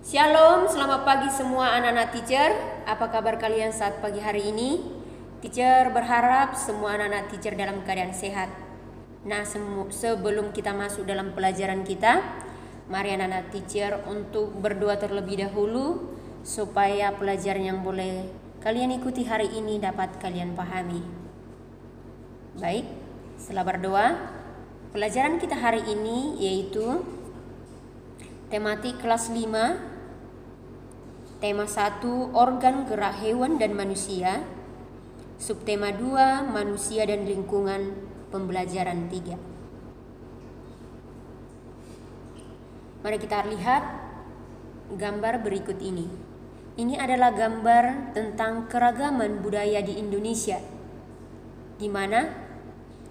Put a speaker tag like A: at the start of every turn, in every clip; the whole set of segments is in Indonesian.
A: Shalom, selamat pagi semua anak-anak teacher. Apa kabar kalian saat pagi hari ini? Teacher berharap semua anak-anak teacher dalam keadaan sehat. Nah, sebelum kita masuk dalam pelajaran kita, mari anak-anak teacher untuk berdoa terlebih dahulu supaya pelajaran yang boleh kalian ikuti hari ini dapat kalian pahami. Baik, setelah berdoa, pelajaran kita hari ini yaitu tematik kelas 5, tema 1 organ gerak hewan dan manusia, subtema 2 manusia dan lingkungan, pembelajaran 3. Mari kita lihat gambar berikut ini. Ini adalah gambar tentang keragaman budaya di Indonesia, di mana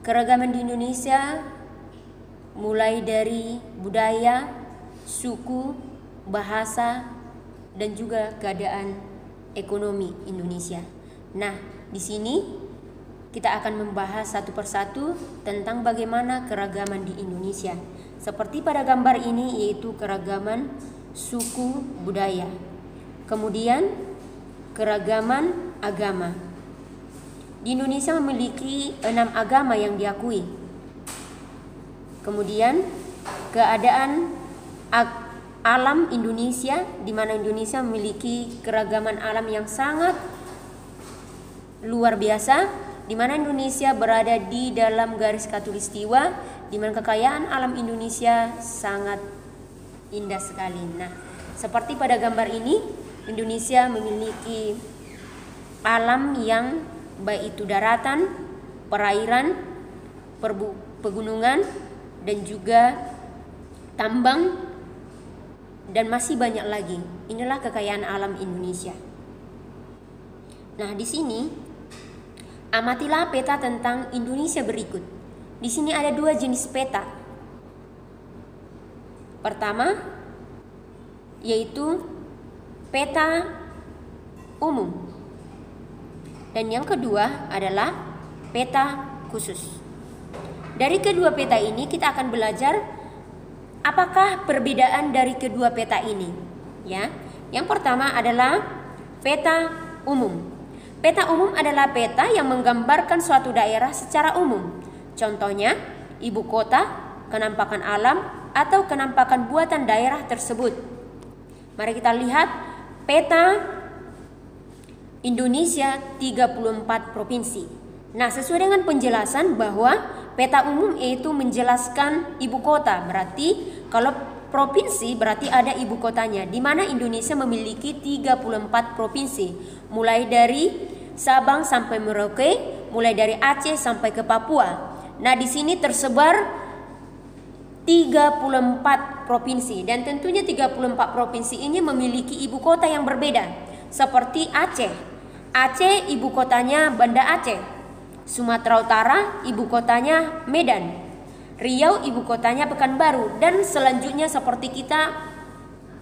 A: keragaman di Indonesia mulai dari budaya, suku, bahasa, dan juga keadaan ekonomi Indonesia. Nah, di sini kita akan membahas satu persatu tentang bagaimana keragaman di Indonesia. Seperti pada gambar ini, yaitu keragaman suku budaya. Kemudian keragaman agama. Di Indonesia memiliki 6 agama yang diakui. Kemudian keadaan alam Indonesia, di mana Indonesia memiliki keragaman alam yang sangat luar biasa, di mana Indonesia berada di dalam garis khatulistiwa, di mana kekayaan alam Indonesia sangat indah sekali. Nah, seperti pada gambar ini, Indonesia memiliki alam yang baik itu daratan, perairan, pegunungan, dan juga tambang, dan masih banyak lagi. Inilah kekayaan alam Indonesia. Nah, di sini amatilah peta tentang Indonesia berikut. Di sini ada 2 jenis peta. Pertama yaitu peta umum, dan yang kedua adalah peta khusus. Dari kedua peta ini kita akan belajar apakah perbedaan dari kedua peta ini, ya. Yang pertama adalah peta umum. Peta umum adalah peta yang menggambarkan suatu daerah secara umum. Contohnya, ibu kota, kenampakan alam, atau kenampakan buatan daerah tersebut. Mari kita lihat peta Indonesia 34 provinsi. Nah, sesuai dengan penjelasan bahwa peta umum yaitu menjelaskan ibu kota, berarti kalau provinsi berarti ada ibu kotanya, di mana Indonesia memiliki 34 provinsi, mulai dari Sabang sampai Merauke, mulai dari Aceh sampai ke Papua. Nah, di sini tersebar 34 provinsi, dan tentunya 34 provinsi ini memiliki ibu kota yang berbeda. Seperti Aceh. Aceh ibu kotanya Banda Aceh. Sumatera Utara ibu kotanya Medan. Riau ibu kotanya Pekanbaru, dan selanjutnya seperti kita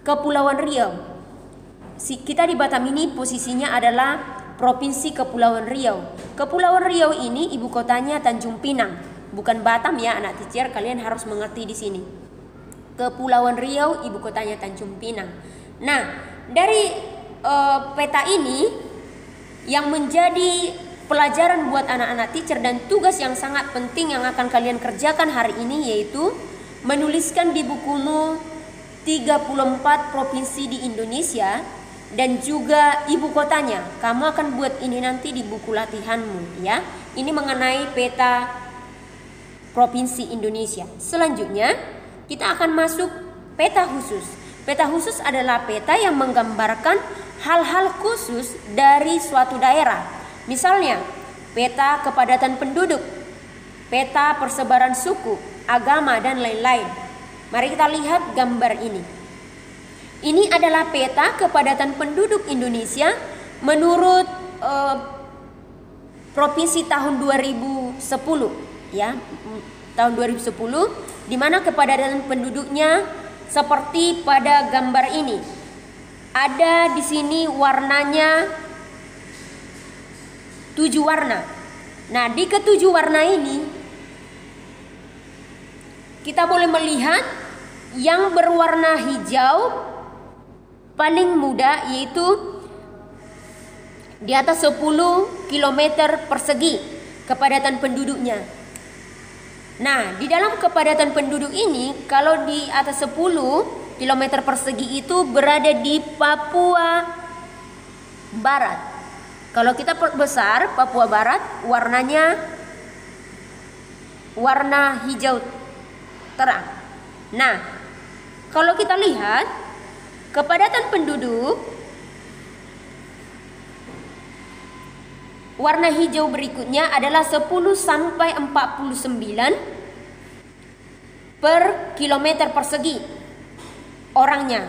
A: Kepulauan Riau. Kita di Batam ini posisinya adalah Provinsi Kepulauan Riau. Kepulauan Riau ini ibu kotanya Tanjung Pinang, bukan Batam ya anak teacher, kalian harus mengerti di sini. Kepulauan Riau ibu kotanya Tanjung Pinang. Nah, dari peta ini yang menjadi pelajaran buat anak-anak teacher dan tugas yang sangat penting yang akan kalian kerjakan hari ini yaitu menuliskan di bukumu 34 provinsi di Indonesia dan juga ibu kotanya. Kamu akan buat ini nanti di buku latihanmu, ya. Ini mengenai peta provinsi Indonesia. Selanjutnya kita akan masuk peta khusus. Peta khusus adalah peta yang menggambarkan hal-hal khusus dari suatu daerah. Misalnya, peta kepadatan penduduk, peta persebaran suku, agama, dan lain-lain. Mari kita lihat gambar ini. Ini adalah peta kepadatan penduduk Indonesia menurut provinsi tahun 2010, ya. Tahun 2010, di mana kepadatan penduduknya seperti pada gambar ini. Ada di sini warnanya 7 warna. Nah, di ke-7 warna ini kita boleh melihat yang berwarna hijau paling muda, yaitu di atas 10 km persegi kepadatan penduduknya. Nah, di dalam kepadatan penduduk ini, kalau di atas 10 km persegi itu berada di Papua Barat. Kalau kita perbesar Papua Barat, warnanya warna hijau terang. Nah, kalau kita lihat kepadatan penduduk warna hijau berikutnya adalah 10 sampai 49 per kilometer persegi orangnya.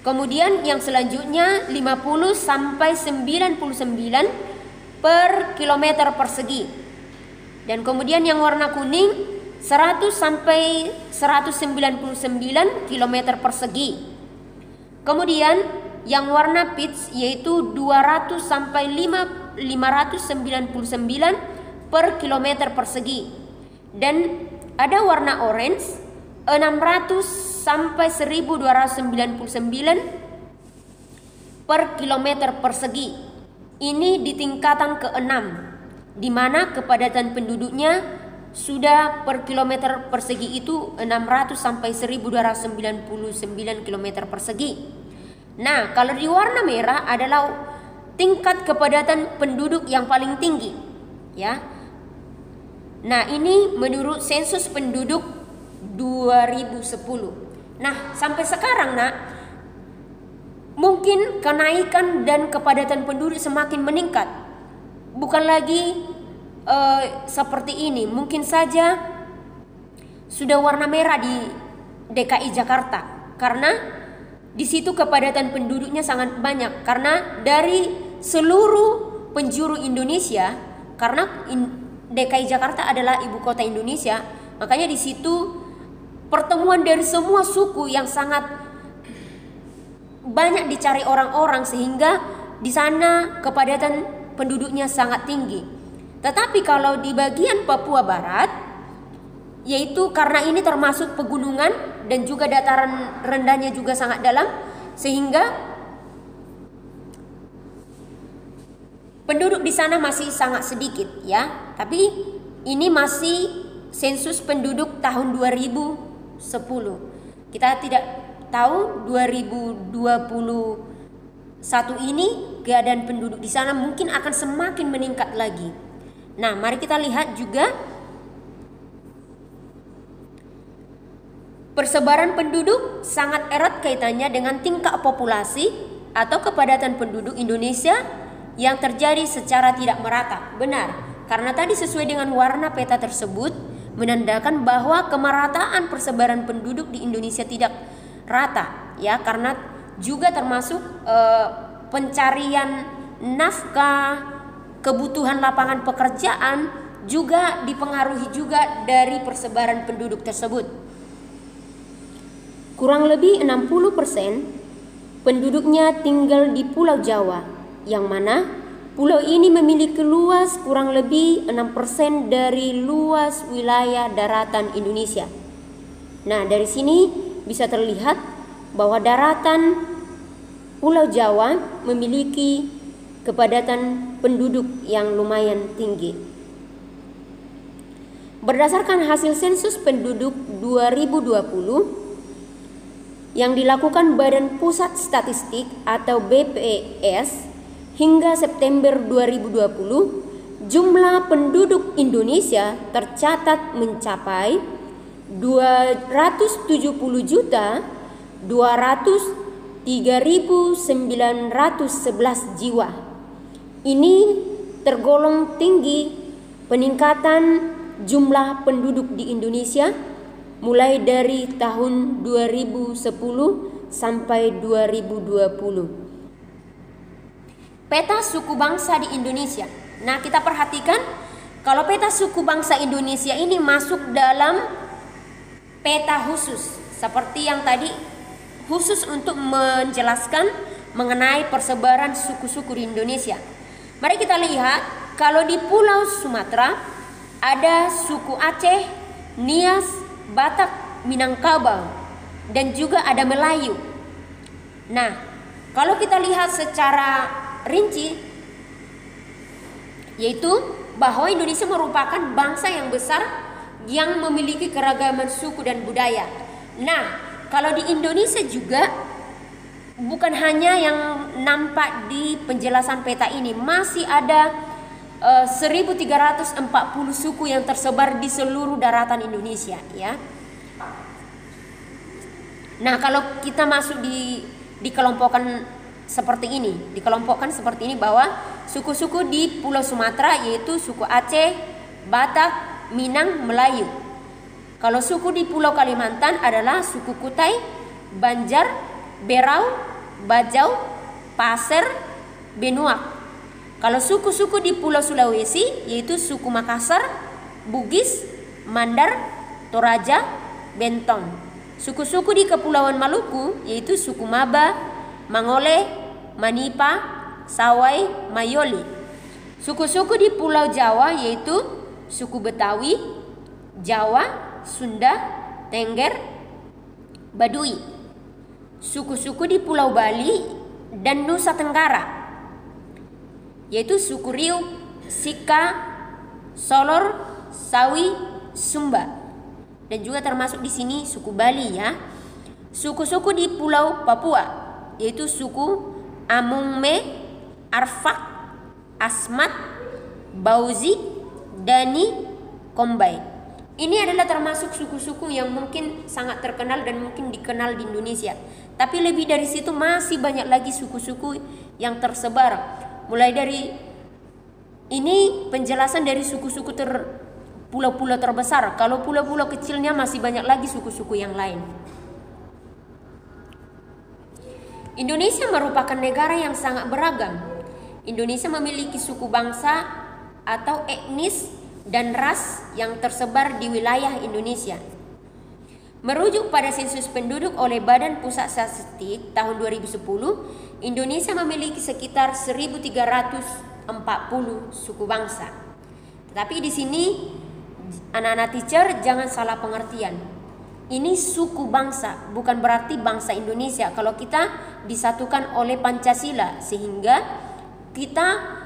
A: Kemudian yang selanjutnya 50 sampai 99 per kilometer persegi. Dan kemudian yang warna kuning 100 sampai 199 kilometer persegi. Kemudian yang warna peach yaitu 200 sampai 599 per kilometer persegi. Dan ada warna orange 600 sampai 1299 per kilometer persegi. Ini di tingkatan ke-6, di mana kepadatan penduduknya sudah per kilometer persegi itu 600 sampai 1299 kilometer persegi. Nah, kalau di warna merah adalah tingkat kepadatan penduduk yang paling tinggi, ya. Nah, ini menurut sensus penduduk 2010. Nah, sampai sekarang, Nak, mungkin kenaikan dan kepadatan penduduk semakin meningkat. Bukan lagi seperti ini. Mungkin saja sudah warna merah di DKI Jakarta, karena di situ kepadatan penduduknya sangat banyak. Karena dari seluruh penjuru Indonesia, karena DKI Jakarta adalah ibu kota Indonesia, makanya di situ pertemuan dari semua suku yang sangat banyak dicari orang-orang, sehingga di sana kepadatan penduduknya sangat tinggi. Tetapi kalau di bagian Papua Barat, yaitu karena ini termasuk pegunungan dan juga dataran rendahnya juga sangat dalam, sehingga penduduk di sana masih sangat sedikit, ya. Tapi ini masih sensus penduduk tahun 2010. Kita tidak tahu 2021 ini keadaan penduduk di sana mungkin akan semakin meningkat lagi. Nah, mari kita lihat juga persebaran penduduk sangat erat kaitannya dengan tingkat populasi atau kepadatan penduduk Indonesia yang terjadi secara tidak merata. Benar, karena tadi sesuai dengan warna peta tersebut menandakan bahwa kemerataan persebaran penduduk di Indonesia tidak rata, ya, karena juga termasuk pencarian nafkah, kebutuhan lapangan pekerjaan juga dipengaruhi juga dari persebaran penduduk tersebut. Kurang lebih 60% penduduknya tinggal di Pulau Jawa, yang mana pulau ini memiliki luas kurang lebih 6% dari luas wilayah daratan Indonesia. Nah, dari sini bisa terlihat bahwa daratan Pulau Jawa memiliki kepadatan penduduk yang lumayan tinggi. Berdasarkan hasil sensus penduduk 2020 yang dilakukan Badan Pusat Statistik atau BPS hingga September 2020, jumlah penduduk Indonesia tercatat mencapai 270.203.911 jiwa. Ini tergolong tinggi peningkatan jumlah penduduk di Indonesia mulai dari tahun 2010 sampai 2020. Peta suku bangsa di Indonesia. Nah, kita perhatikan kalau peta suku bangsa Indonesia ini masuk dalam peta khusus, seperti yang tadi khusus untuk menjelaskan mengenai persebaran suku-suku di Indonesia. Mari kita lihat, kalau di Pulau Sumatera ada suku Aceh, Nias, Batak, Minangkabau, dan juga ada Melayu. Nah, kalau kita lihat secara rinci, yaitu bahwa Indonesia merupakan bangsa yang besar yang memiliki keragaman suku dan budaya. Nah, kalau di Indonesia juga bukan hanya yang nampak di penjelasan peta ini, masih ada 1340 suku yang tersebar di seluruh daratan Indonesia, ya. Nah, kalau kita masuk dikelompokkan seperti ini bahwa suku-suku di Pulau Sumatera yaitu suku Aceh, Batak, Minang, Melayu. Kalau suku di Pulau Kalimantan adalah suku Kutai, Banjar, Berau, Bajau, Pasir, Benuak. Kalau suku-suku di Pulau Sulawesi yaitu suku Makassar, Bugis, Mandar, Toraja, Bentong. Suku-suku di Kepulauan Maluku yaitu suku Maba, Mangole, Manipa, Sawai, Mayoli. Suku-suku di Pulau Jawa yaitu suku Betawi, Jawa, Sunda, Tengger, Baduy. Suku-suku di Pulau Bali dan Nusa Tenggara yaitu suku Riau, Sika, Solor, Sawi, Sumba. Dan juga termasuk di sini suku Bali, ya. Suku-suku di Pulau Papua yaitu suku Amungme, Arfak, Asmat, Bauzi, Dani, Kombai. Ini adalah termasuk suku-suku yang mungkin sangat terkenal dan mungkin dikenal di Indonesia. Tapi lebih dari situ masih banyak lagi suku-suku yang tersebar. Mulai dari ini penjelasan dari suku-suku pulau-pulau terbesar. Kalau pulau-pulau kecilnya masih banyak lagi suku-suku yang lain. Indonesia merupakan negara yang sangat beragam. Indonesia memiliki suku bangsa atau etnis dan ras yang tersebar di wilayah Indonesia. Merujuk pada sensus penduduk oleh Badan Pusat Statistik tahun 2010, Indonesia memiliki sekitar 1.340 suku bangsa. Tetapi di sini anak-anak teacher jangan salah pengertian. Ini suku bangsa, bukan berarti bangsa Indonesia kalau kita disatukan oleh Pancasila, sehingga kita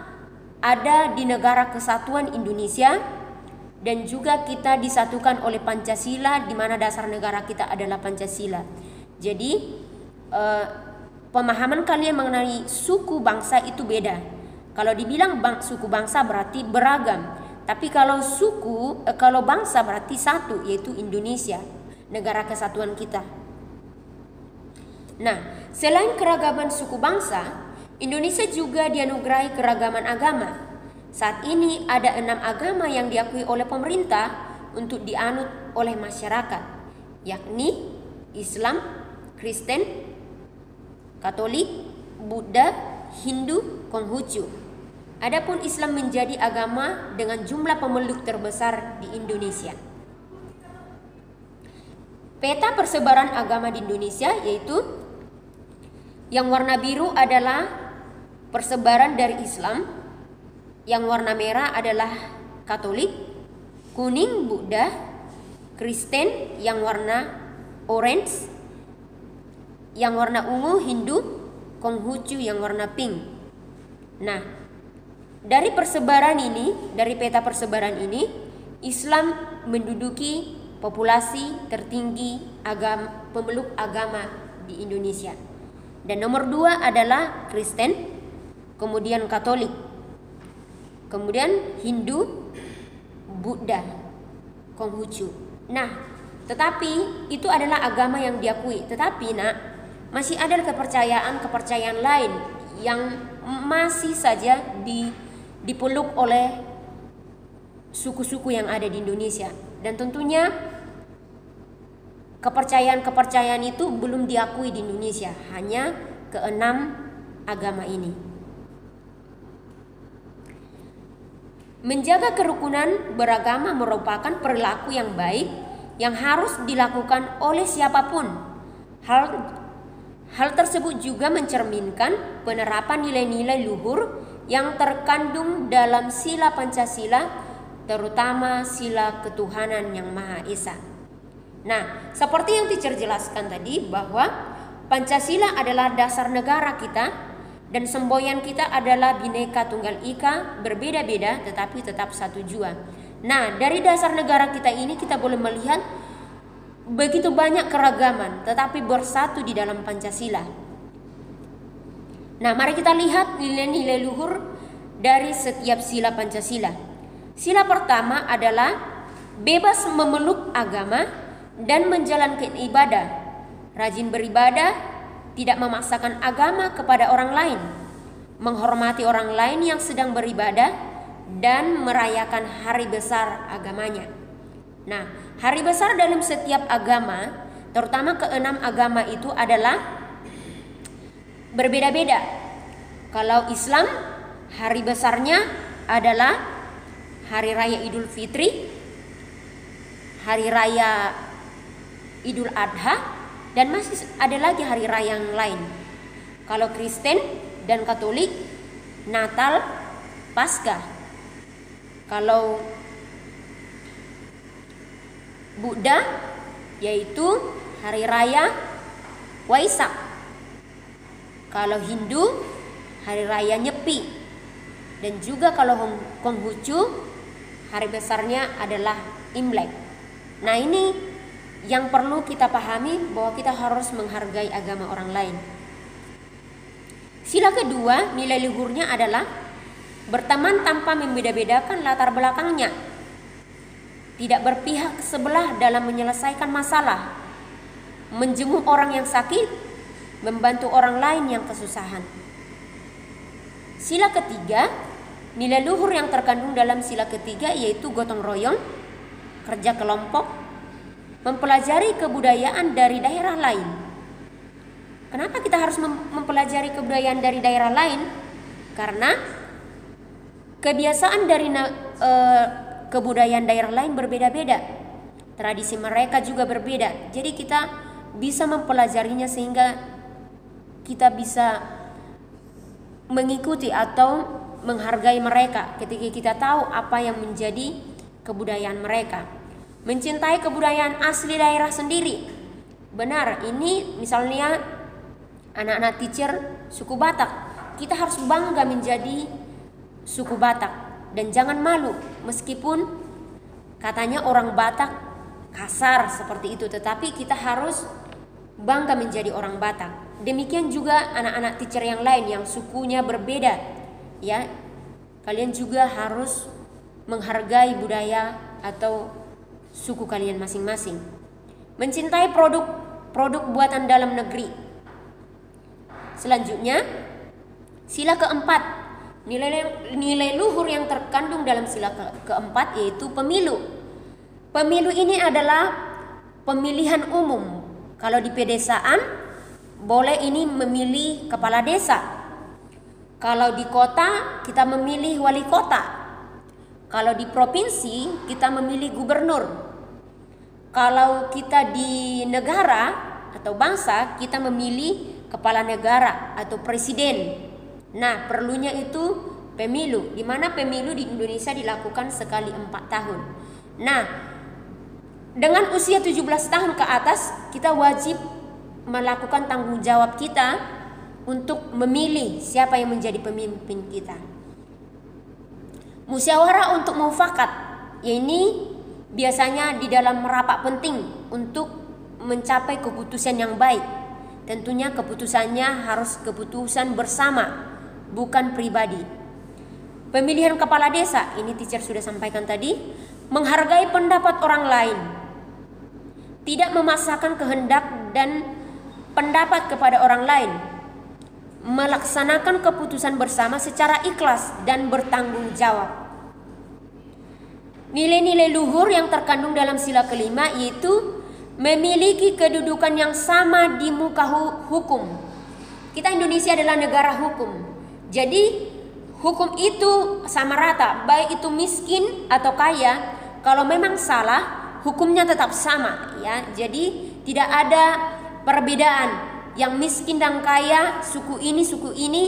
A: ada di negara kesatuan Indonesia dan juga kita disatukan oleh Pancasila, di mana dasar negara kita adalah Pancasila. Jadi pemahaman kalian mengenai suku bangsa itu beda. Kalau dibilang suku bangsa berarti beragam, tapi kalau kalau bangsa berarti satu, yaitu Indonesia, negara kesatuan kita. Nah, selain keragaman suku bangsa, Indonesia juga dianugerahi keragaman agama. Saat ini ada 6 agama yang diakui oleh pemerintah untuk dianut oleh masyarakat, yakni Islam, Kristen, Katolik, Buddha, Hindu, Konghucu. Adapun Islam menjadi agama dengan jumlah pemeluk terbesar di Indonesia. Peta persebaran agama di Indonesia yaitu yang warna biru adalah persebaran dari Islam, yang warna merah adalah Katolik, kuning Buddha, Kristen yang warna orange, yang warna ungu Hindu, Konghucu yang warna pink. Nah, dari peta persebaran ini, Islam menduduki populasi tertinggi pemeluk agama di Indonesia. Dan nomor 2 adalah Kristen, kemudian Katolik, kemudian Hindu, Buddha, Konghucu. Nah, tetapi itu adalah agama yang diakui. Tetapi masih ada kepercayaan lain yang masih saja dipeluk oleh suku-suku yang ada di Indonesia. Dan tentunya kepercayaan itu belum diakui di Indonesia, hanya ke-6 agama ini. Menjaga kerukunan beragama merupakan perilaku yang baik yang harus dilakukan oleh siapapun. Hal tersebut juga mencerminkan penerapan nilai-nilai luhur yang terkandung dalam sila Pancasila, terutama sila ketuhanan yang Maha Esa. Nah, seperti yang teacher jelaskan tadi bahwa Pancasila adalah dasar negara kita dan semboyan kita adalah Bhinneka Tunggal Ika, berbeda-beda tetapi tetap satu jua. Nah, dari dasar negara kita ini kita boleh melihat begitu banyak keragaman tetapi bersatu di dalam Pancasila. Nah, mari kita lihat nilai-nilai luhur dari setiap sila Pancasila. Sila pertama adalah bebas memeluk agama dan menjalankan ibadah, rajin beribadah, tidak memaksakan agama kepada orang lain, menghormati orang lain yang sedang beribadah, dan merayakan hari besar agamanya. Nah, hari besar dalam setiap agama, terutama keenam agama itu adalah berbeda-beda. Kalau Islam, hari besarnya adalah Hari Raya Idul Fitri, Hari Raya Idul Adha, dan masih ada lagi hari raya yang lain. Kalau Kristen dan Katolik, Natal, Paskah. Kalau Buddha, yaitu hari raya Waisak. Kalau Hindu, hari raya Nyepi. Dan juga kalau Konghucu, hari besarnya adalah Imlek. Nah, ini yang perlu kita pahami, bahwa kita harus menghargai agama orang lain. Sila kedua, nilai luhurnya adalah berteman tanpa membeda-bedakan latar belakangnya, tidak berpihak sebelah dalam menyelesaikan masalah, menjenguk orang yang sakit, membantu orang lain yang kesusahan. Sila ketiga, nilai luhur yang terkandung dalam sila ketiga yaitu gotong royong, kerja kelompok, mempelajari kebudayaan dari daerah lain. Kenapa kita harus mempelajari kebudayaan dari daerah lain? Karena kebiasaan dari kebudayaan daerah lain berbeda-beda. Tradisi mereka juga berbeda. Jadi kita bisa mempelajarinya sehingga kita bisa mengikuti atau menghargai mereka ketika kita tahu apa yang menjadi kebudayaan mereka. Mencintai kebudayaan asli daerah sendiri. Benar, ini misalnya anak-anak teacher suku Batak, kita harus bangga menjadi suku Batak dan jangan malu meskipun katanya orang Batak kasar seperti itu, tetapi kita harus bangga menjadi orang Batak. Demikian juga anak-anak teacher yang lain yang sukunya berbeda, ya. Kalian juga harus menghargai budaya atau suku kalian masing-masing. Mencintai produk buatan dalam negeri. Selanjutnya, sila keempat, nilai luhur yang terkandung dalam sila keempat yaitu pemilu. Pemilu ini adalah pemilihan umum. Kalau di pedesaan, boleh ini memilih kepala desa. Kalau di kota, kita memilih wali kota. Kalau di provinsi, kita memilih gubernur. Kalau kita di negara atau bangsa, kita memilih kepala negara atau presiden. Nah, perlunya itu pemilu, di mana pemilu di Indonesia dilakukan sekali 4 tahun. Nah, dengan usia 17 tahun ke atas, kita wajib melakukan tanggung jawab kita untuk memilih siapa yang menjadi pemimpin kita. Musyawarah untuk mufakat, ini biasanya di dalam rapat penting untuk mencapai keputusan yang baik. Tentunya keputusannya harus keputusan bersama, bukan pribadi. Pemilihan kepala desa, ini teacher sudah sampaikan tadi, menghargai pendapat orang lain, tidak memaksakan kehendak dan pendapat kepada orang lain, melaksanakan keputusan bersama secara ikhlas dan bertanggung jawab. Nilai-nilai luhur yang terkandung dalam sila kelima yaitu memiliki kedudukan yang sama di muka hukum. Kita Indonesia adalah negara hukum. Jadi hukum itu sama rata, baik itu miskin atau kaya. Kalau memang salah, hukumnya tetap sama, ya. Jadi tidak ada perbedaan yang miskin dan kaya, suku ini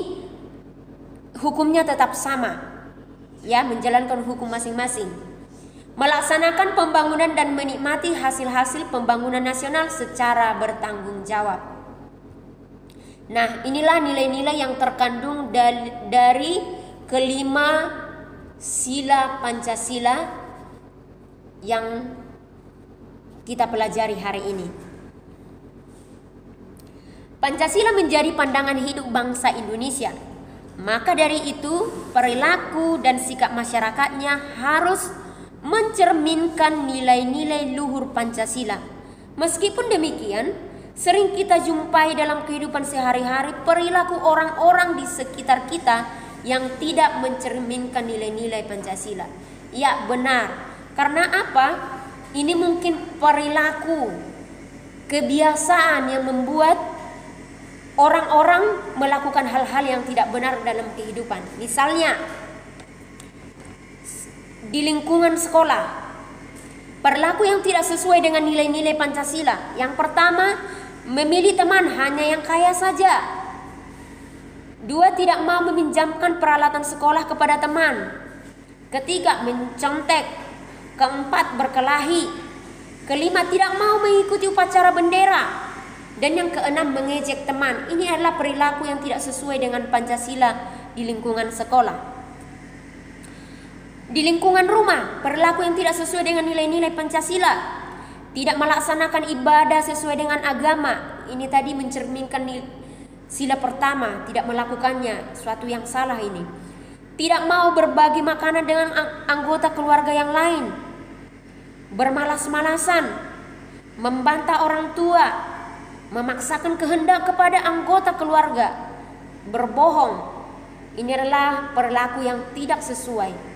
A: hukumnya tetap sama, ya, menjalankan hukum masing-masing. Melaksanakan pembangunan dan menikmati hasil-hasil pembangunan nasional secara bertanggung jawab. Nah, inilah nilai-nilai yang terkandung dari kelima sila Pancasila yang kita pelajari hari ini. Pancasila menjadi pandangan hidup bangsa Indonesia. Maka dari itu, perilaku dan sikap masyarakatnya harus mencerminkan nilai-nilai luhur Pancasila. Meskipun demikian, sering kita jumpai dalam kehidupan sehari-hari perilaku orang-orang di sekitar kita yang tidak mencerminkan nilai-nilai Pancasila. Ya, benar. Karena apa? Ini mungkin perilaku, kebiasaan yang membuat orang-orang melakukan hal-hal yang tidak benar dalam kehidupan. Misalnya, di lingkungan sekolah, perilaku yang tidak sesuai dengan nilai-nilai Pancasila. Yang pertama, memilih teman hanya yang kaya saja. 2, tidak mau meminjamkan peralatan sekolah kepada teman. 3, mencontek. 4, berkelahi. 5, tidak mau mengikuti upacara bendera. Dan yang 6, mengejek teman. Ini adalah perilaku yang tidak sesuai dengan Pancasila di lingkungan sekolah. Di lingkungan rumah, perilaku yang tidak sesuai dengan nilai-nilai Pancasila. Tidak melaksanakan ibadah sesuai dengan agama. Ini tadi mencerminkan sila pertama, tidak melakukannya, suatu yang salah ini. Tidak mau berbagi makanan dengan anggota keluarga yang lain. Bermalas-malasan, membantah orang tua, memaksakan kehendak kepada anggota keluarga, berbohong. Ini adalah perilaku yang tidak sesuai.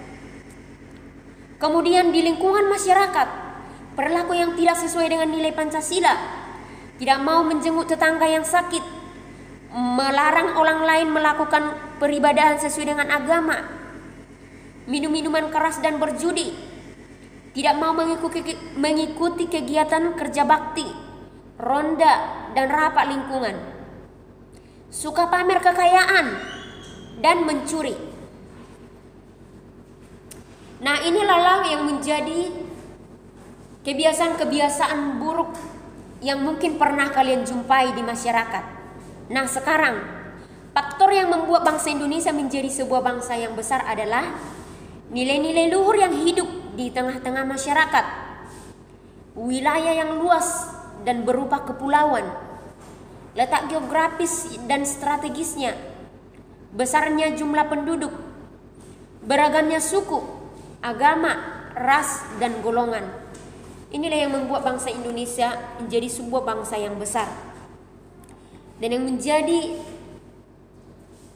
A: Kemudian di lingkungan masyarakat, perilaku yang tidak sesuai dengan nilai Pancasila. Tidak mau menjenguk tetangga yang sakit, melarang orang lain melakukan peribadahan sesuai dengan agama, minum minuman keras dan berjudi, tidak mau mengikuti kegiatan kerja bakti, ronda dan rapat lingkungan, suka pamer kekayaan dan mencuri. Nah, inilah yang menjadi kebiasaan-kebiasaan buruk yang mungkin pernah kalian jumpai di masyarakat. Nah, sekarang faktor yang membuat bangsa Indonesia menjadi sebuah bangsa yang besar adalah nilai-nilai luhur yang hidup di tengah-tengah masyarakat. Wilayah yang luas dan berupa kepulauan, letak geografis dan strategisnya, besarnya jumlah penduduk, beragamnya suku, agama, ras, dan golongan. Inilah yang membuat bangsa Indonesia menjadi sebuah bangsa yang besar. Dan yang menjadi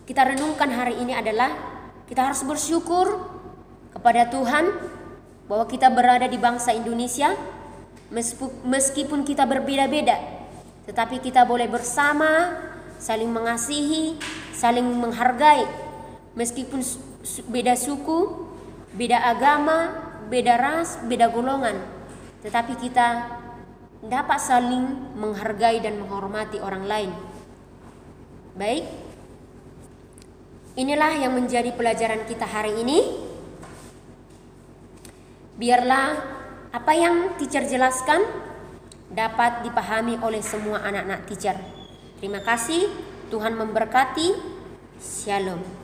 A: kita renungkan hari ini adalah kita harus bersyukur kepada Tuhan bahwa kita berada di bangsa Indonesia. Meskipun kita berbeda-beda, tetapi kita boleh bersama, saling mengasihi, saling menghargai. Meskipun beda suku, beda agama, beda ras, beda golongan, tetapi kita dapat saling menghargai dan menghormati orang lain. Baik, inilah yang menjadi pelajaran kita hari ini. Biarlah apa yang teacher jelaskan dapat dipahami oleh semua anak-anak teacher. Terima kasih, Tuhan memberkati. Shalom.